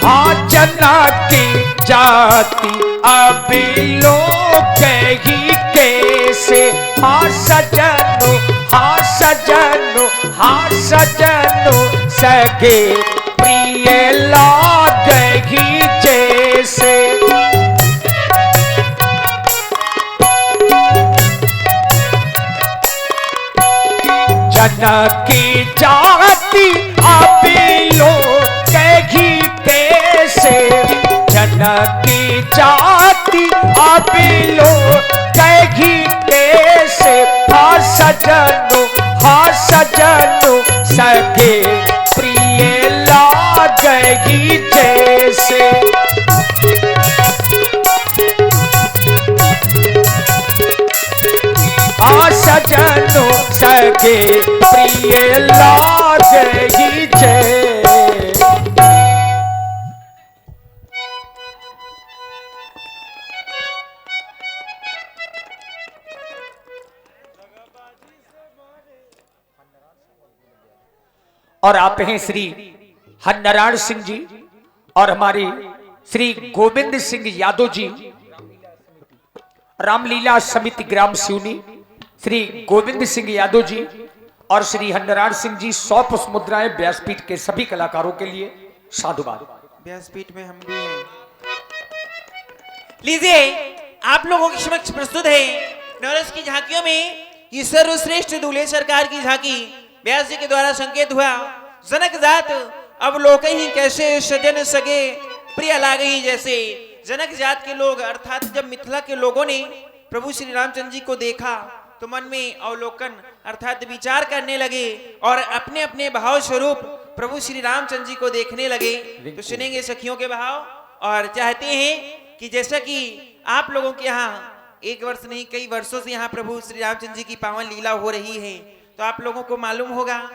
हाँ जना की जाति अभी लोग ही कैसे, हाँ सजनो हाँ सजनो हाँ सजनो सगे प्रिय लागही जैसे। जनकी जाति अभी लोग ही कैसे, जनकी जाति अभी लोग ही कैसे, हाँ सजनो हाँ सजनो सगे प्रिय लागही जैसे। हाँ सजनो सगे प्रिय लागही जैसे। और आप हैं श्री हरनारायण सिंह जी और हमारे श्री गोविंद सिंह यादव जी, रामलीला समिति ग्राम सिवनी, श्री गोविंद सिंह यादव जी और श्री हरनारायण सिंह जी 100 पुष्प मुद्राएं व्यासपीठ के सभी कलाकारों के लिए साधुवाद। व्यासपीठ में हम भी हैं। लीजिए आप लोगों के समक्ष प्रस्तुत है नवरस की झांकियों में ये सर्वश्रेष्ठ दूल्हे सरकार की झांकी व्यास जी के द्वारा संकेत हुआ। जनक जात अब लोक ही कैसे सजन सगे प्रिय लागही जैसे। जनक जात के लोग अर्थात जब मिथिला के लोगों ने प्रभु श्री रामचंद्र जी को देखा तो मन में अवलोकन अर्थात विचार करने लगे और अपने अपने भाव स्वरूप प्रभु श्री रामचंद्र जी को देखने लगे। तो सुनेंगे सखियों के भाव और चाहते हैं कि जैसा कि आप लोगों के यहाँ एक वर्ष नहीं कई वर्षों से यहाँ प्रभु श्री रामचंद्र जी की पावन लीला हो रही है, तो आप लोगों को मालूम होगा,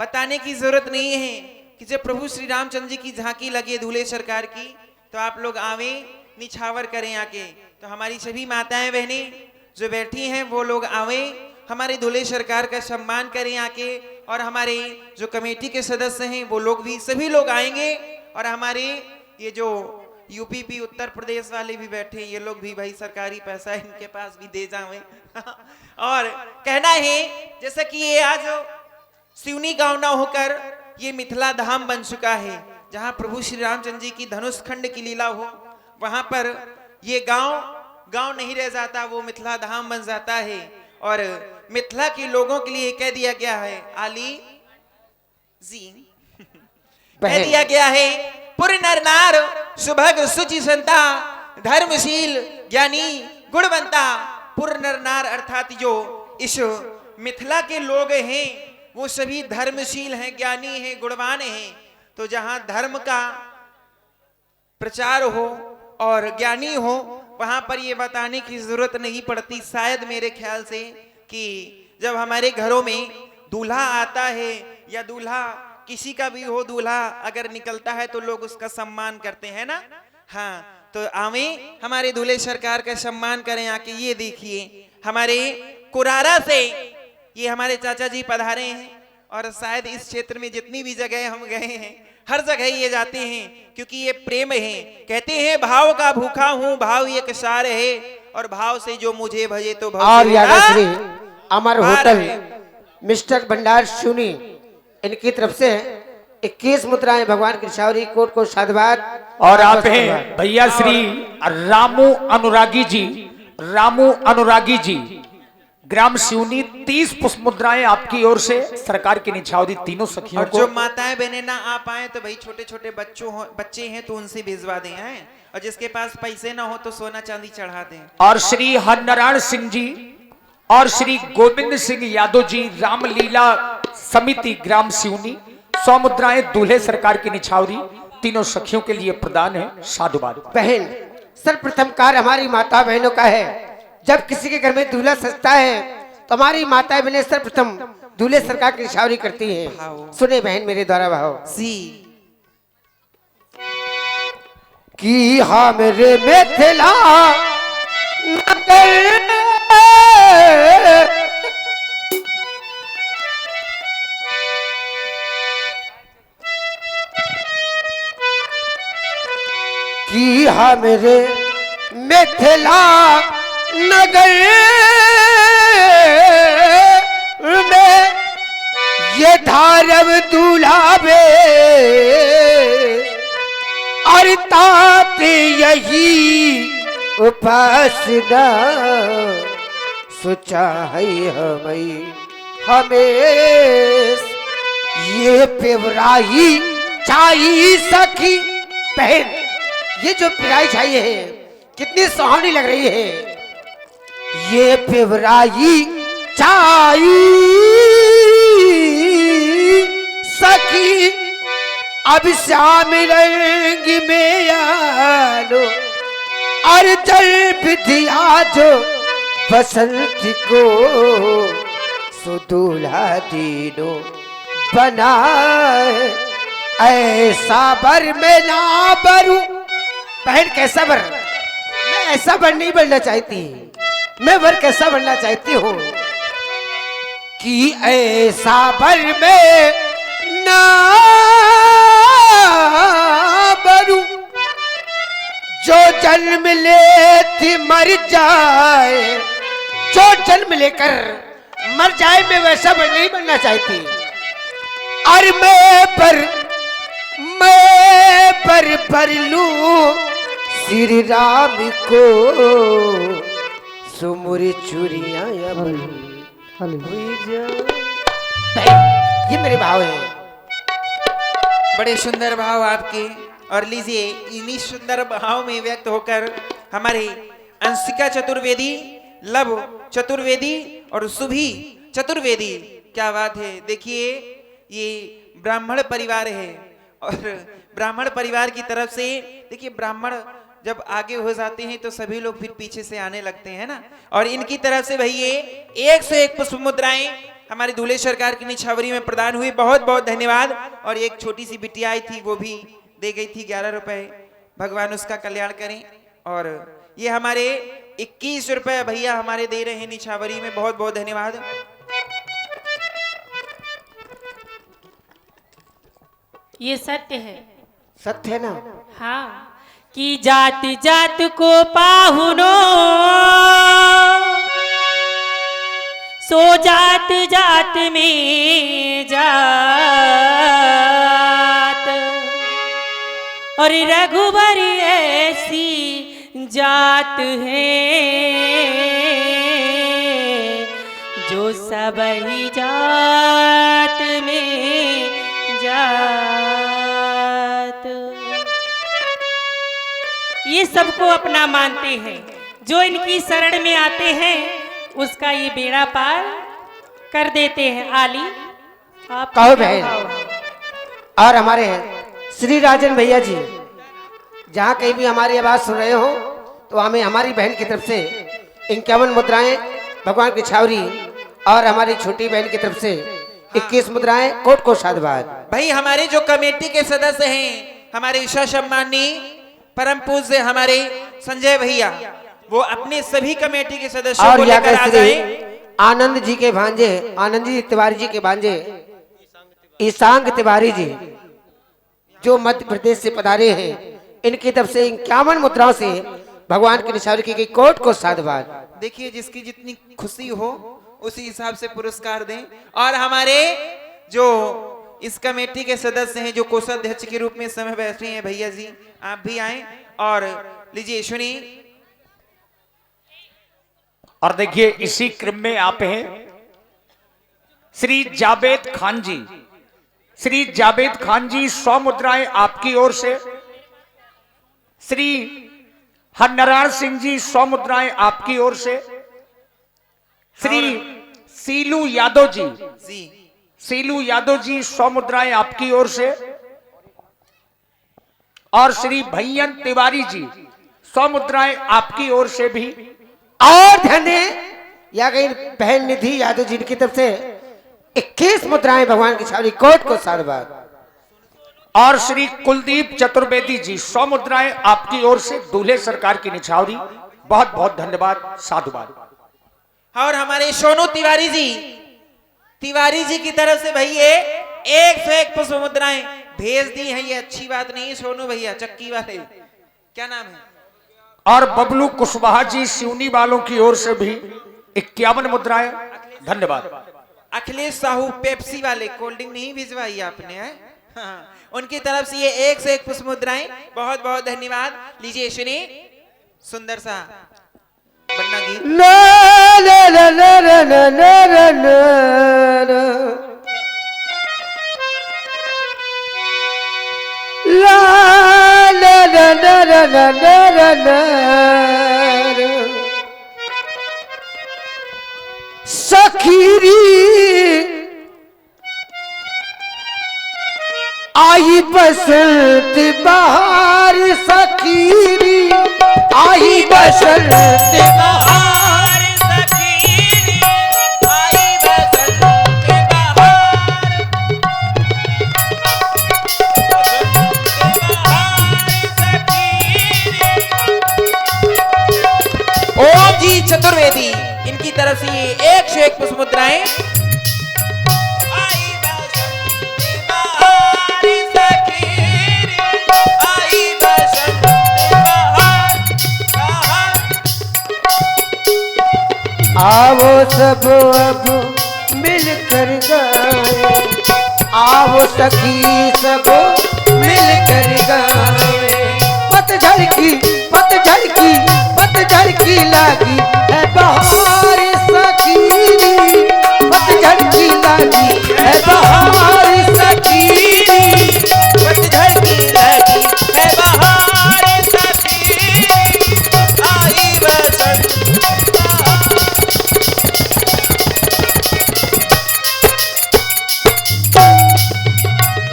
बताने की जरूरत नहीं है कि जब प्रभु श्री रामचंद्र जी की झांकी लगे दूल्हे सरकार की तो आप लोग आवे निछावर करें आके। तो हमारी सभी माताएं बहनें जो बैठी हैं वो लोग आवे हमारे दूल्हे सरकार का सम्मान करें आके। और हमारे जो कमेटी के सदस्य हैं वो लोग भी सभी लोग आएंगे और हमारे ये जो यूपी उत्तर प्रदेश वाले भी बैठे ये लोग भी भाई सरकारी पैसा इनके पास भी दे जावे। और कहना है जैसा कि ये आज सिवनी गांव ना होकर ये मिथिला धाम बन चुका है जहां प्रभु श्री रामचंद्र जी की धनुष खंड की लीला हो, वहां पर ये गांव नहीं रह जाता, वो मिथिला धाम बन जाता है। और मिथिला के लोगों के लिए कह दिया गया है आली जी कह दिया गया है पुर नर नार सुभग सुचि संता धर्मशील ज्ञानी गुणवंता। पुर नर नार अर्थात जो इस मिथिला के लोग हैं वो सभी धर्मशील हैं, ज्ञानी हैं, गुणवान हैं। तो जहां धर्म का प्रचार हो और ज्ञानी हो वहां पर ये बताने की जरूरत नहीं पड़ती शायद मेरे ख्याल से कि जब हमारे घरों में दूल्हा आता है या दूल्हा किसी का भी हो, दूल्हा अगर निकलता है तो लोग उसका सम्मान करते हैं ना। हाँ, तो आवे हमारे दूल्हे सरकार का सम्मान करें आके। ये देखिए हमारे कुरारा से ये हमारे चाचा जी पधारे हैं और शायद इस क्षेत्र में जितनी भी जगह हम गए हैं हर जगह ये जाते हैं क्योंकि ये प्रेम है। कहते हैं भाव का भूखा हूँ भाव एक सार है और भाव से जो मुझे भजे तो और श्री अमर होटल मिस्टर भंडार सुनी इनकी तरफ से 21 मुद्राएं भगवान कृष्णावरी कोट को साधुवाद। और आप हैं भैया श्री रामू अनुरागी जी ग्राम सिवनी 30 पुष्प मुद्राएं आपकी ओर से सरकार की निछावरी तीनों सखियों को। और जो माताएं बहनें ना आ पाए तो भाई छोटे छोटे बच्चे हैं तो उनसे भिजवा दें हैं और जिसके पास पैसे ना हो तो सोना चांदी चढ़ा दें। और श्री हरनारायण सिंह जी और श्री गोविंद सिंह यादव जी रामलीला समिति ग्राम सिवनी 100 मुद्राएं दूल्हे सरकार की निछावरी तीनों सखियों के लिए प्रदान है। साधुवाद। बहन सर्वप्रथम कार्य हमारी माता बहनों का है। जब किसी के घर में दूल्हा सजता है तो हमारी माताएं बहनें सर्वप्रथम दूल्हे सरकार की निछावरी करती हैं। सुने बहन मेरे द्वारा भाव सी कि हाँ मेरे मिथिला नगर कि हमरे मिथिला नगर में ये धारव दुलावे और तात यही उपासना सोचा है हमें ये पेवराही छाई सखी बहन, ये जो पिराई छाई है कितनी सुहानी लग रही है। ये पेवराही छाई सखी अब शाम रंग में आलो और जल विधिया जो बसंत को सुदूल्हा दीनो बना ऐसा बर में ना बरू। बहन कैसा बर, मैं ऐसा बर नहीं बनना चाहती, मैं बर कैसा बनना चाहती हूँ कि ऐसा बर में ना बरू जो जन्म ले थी मर जाए, जो जन्म लेकर मर जाए, मैं वैसा बर नहीं बनना चाहती। और मैं पर लूं श्री राम को सुमुर चुरिया ये मेरे भाव है। बड़े सुंदर भाव आपके, और लीजिए इन्हीं सुंदर भाव में व्यक्त होकर हमारे अंशिका चतुर्वेदी, लव चतुर्वेदी और सुभी चतुर्वेदी, क्या बात है। देखिए ये ब्राह्मण परिवार है और ब्राह्मण परिवार की तरफ से देखिए ब्राह्मण जब आगे हो जाते हैं तो सभी लोग फिर पीछे से आने लगते हैं ना। और इनकी तरफ से भाई ये 101 पुष्प मुद्राएं हमारी दूल्हे सरकार की निछावरी में प्रदान हुई, बहुत बहुत धन्यवाद। और एक छोटी सी बिटिया आई थी वो भी दे गई थी 11 रुपए, भगवान उसका कल्याण करें। और ये हमारे 21 रुपए भैया हमारे दे रहे हैं निछावरी में, बहुत बहुत धन्यवाद। ये सत्य है, सत्य है ना। हाँ, कि जात जात को पाहुनो सो जात जात में जात, और रघुबर ऐसी जात है जो सब ही जात में जात। ये सबको अपना मानते हैं, जो इनकी शरण में आते हैं उसका ये बेड़ा पार कर देते हैं। आली आप कहो बहन। और हमारे श्री राजन भैया जी जहाँ कहीं भी हमारी आवाज सुन रहे हो तो हमें हमारी बहन की तरफ से 51 मुद्राएं भगवान की छावरी, और हमारी छोटी बहन की तरफ से 21 मुद्राएं कोट को साधुवाद। भाई हमारे जो कमेटी के सदस्य हैं, हमारे ईशा सम्मानी परम पूज्य हमारे संजय भैया, वो अपने सभी कमेटी के सदस्यों को लेकर आ जाए। आनंद जी के भांजे, आनंद जी तिवारी जी के भांजे ईशांग तिवारी जी जो मध्य प्रदेश से पधारे हैं, इनकी तरफ से 51 मुद्राओं से भगवान की निछावरी की गई कोट को साधुवाद। देखिए जिसकी जितनी खुशी हो उसी हिसाब से पुरस्कार दें। और हमारे जो इस कमेटी के सदस्य हैं, जो कोषाध्यक्ष के रूप में इस समय बैठे हैं भैया जी, आप भी आए और लीजिए सुनिए। और देखिए इसी क्रम में आप हैं श्री जावेद खान जी। श्री जावेद खान जी 100 मुद्राएं आपकी ओर से। श्री हरनारायण सिंह जी 100 मुद्राएं आपकी ओर से। श्री सीलू यादव जी, सीलू यादव जी 100 मुद्राएं आपकी ओर से। और श्री भैयन तिवारी जी 100 मुद्राएं आपकी ओर से भी। और धन्य या गई बहन निधि यादव जी की तरफ से 21 मुद्राएं भगवान की छावरी कोट को साधुवाद। और श्री कुलदीप चतुर्वेदी जी 100 मुद्राएं आपकी ओर से दूल्हे सरकार की निछावरी, बहुत बहुत धन्यवाद, साधुवाद। और हमारे सोनू तिवारी जी की तरफ से भैया 101 पुष्प मुद्राएं भेज दी हैं। ये अच्छी बात नहीं सोनू भैया, चक्की वाले क्या नाम है? और बबलू कुशवाहा जी सिवनी वालों की ओर से भी 51 मुद्राएं। धन्यवाद। अखिलेश साहू पेप्सी वाले, कोल्ड ड्रिंक नहीं भिजवाई आपने है? हाँ, उनकी तरफ से ये 1 से 1 पुष्प मुद्राएं। बहुत बहुत धन्यवाद। लीजिए सुनिए सुंदर सा बन्ना गीत। ला ला ला ला ला ला ला ला सखीरी आई बसंत बहार, सखीरी आई बसंत बहार, सखीरी आई बसंत बहार, ओम जी चतुर्वेदी, इनकी तरफ से ये 1 से 1 पुष्प मुद्राएं। आई बसंत बहार, सखीरी आई बसंत बहार, बहार। आवो सब अब मिलकर गाए, आवो सखी सब मिलकर गाए। पतझड़ की पतझड़ की पतझड़ की लागी है बहार, सखी पतझड़ की लागी है बहार, सखी पतझड़ की लगी है बहार, सखी आई बसंत बहार।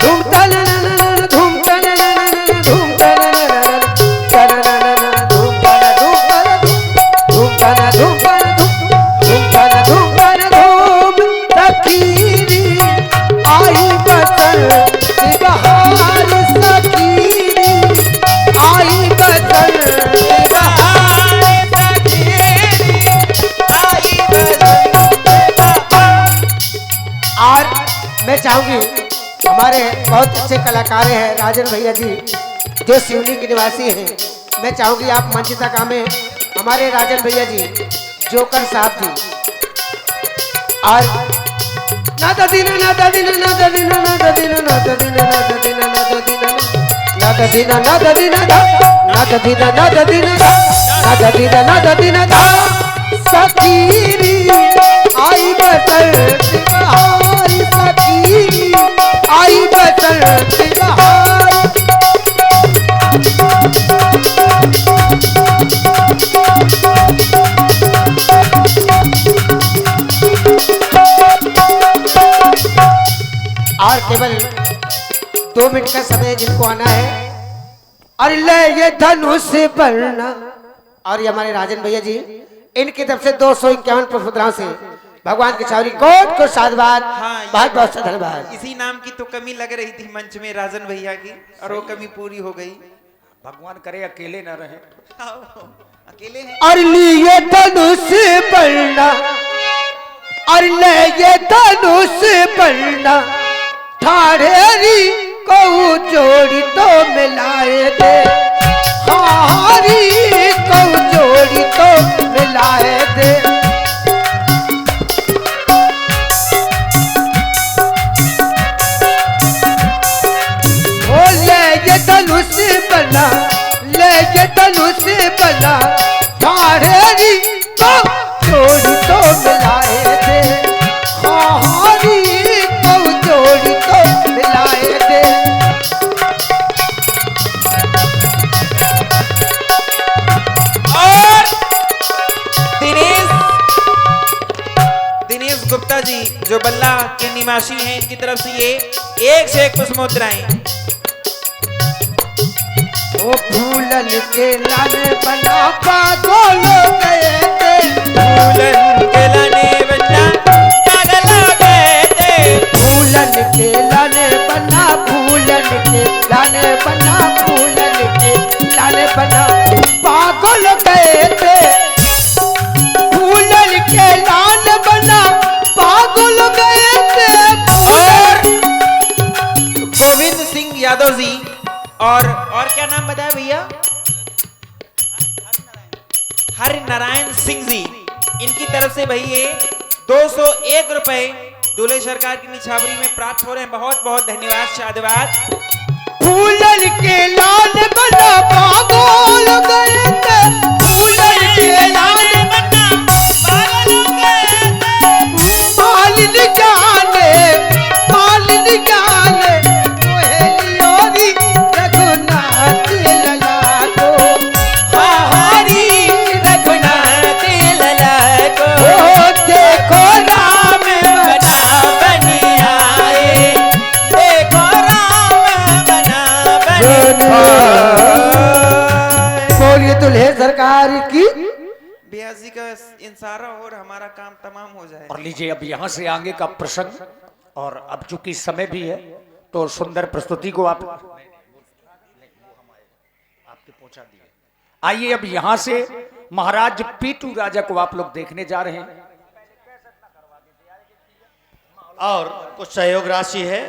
धूम तन धूम तन धूम तन धूम तन धूम तन धूम तन धूम सखीरी आई बसंत बहार, सखीरी आई बसंत बहार। और मैं चाहूंगी हमारे बहुत अच्छे कलाकार हैं राजन भैया जी जो सिवनी के निवासी हैं। मैं चाहूंगी आप मंच तक आमे हमारे राजन भैया जी जोकर साहब जी। और ना दीना ना दीना ना दीना ना दीना ना दीना ना दीना ना दीना ना दीना ना दीना ना दीना ना दीना ना दीना ना दीना सखीरी आई बसंत बहार, सखीरी आई बसंत बहार। और केवल 2 मिनट का समय जिनको आना है। और ले ये धनुष बढ़ना। और ये हमारे राजन भैया जी इनकी तरफ से 251 पुष्पमुद्राओं से भगवान के चौरी कोट को साधुवाद। हाँ, बहुत बहुत धन्यवाद। इसी नाम की तो कमी लग रही थी मंच में राजन भैया की, और वो कमी पूरी हो गई। भगवान करे अकेले न रहे। अकेले हैं। और लिए धनुष बढ़ना, और ले ये धनुष बढ़ना ठाड़ेरी को जोड़ी तो मिलाए दे, हारी को जोड़ी तो मिलाए दे। ओ ले ये धनुष बना, ले ये धनुष बना ठाड़ेरी को जोड़ी तो मिलाए दे, हारी को जोड़ी तो मिलाए दे। और दिनेश गुप्ता जी जो बल्ला के निवासी हैं, इनकी तरफ से ये 1 से 1 पुष्पमुद्राएं। ओ फूलन के लाने बना पागल गए थे, फूलन के लाने बना पागल हो गए थे, फूलन के लाने बना, फूलन के लाने बना, फूलन के लाने बना पागल गए थे, फूलन के लान बना पागल गए थे। और गोविंद सिंह यादव जी और क्या नाम बताया भैया? हरि नारायण सिंह जी, इनकी तरफ से भाई ये 201 रुपए दूल्हे सरकार की निछावरी में प्राप्त हो रहे हैं। बहुत बहुत धन्यवाद, साधुवाद। फूलन के लाल बना पागल गए थे, फूलन के लाल बना पागल गए थे। मालिन जाने कोहेलियोरी रघुनाथ लला को, हरी रघुनाथ लला को। ओ देखो राम बना बनी आए, देखो बोलिए दूल्हे सरकार की। ब्यास जी का इंसारा और हमारा काम तमाम हो जाए। और लीजिए अब यहाँ से आगे का प्रसंग, और अब चूंकि समय भी है तो सुंदर प्रस्तुति को आप आपके पहुंचा दिए। आइए अब यहाँ से महाराज पीटू राजा को आप लोग देखने जा रहे हैं। और कुछ सहयोग राशि है,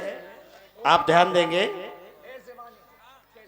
आप ध्यान देंगे।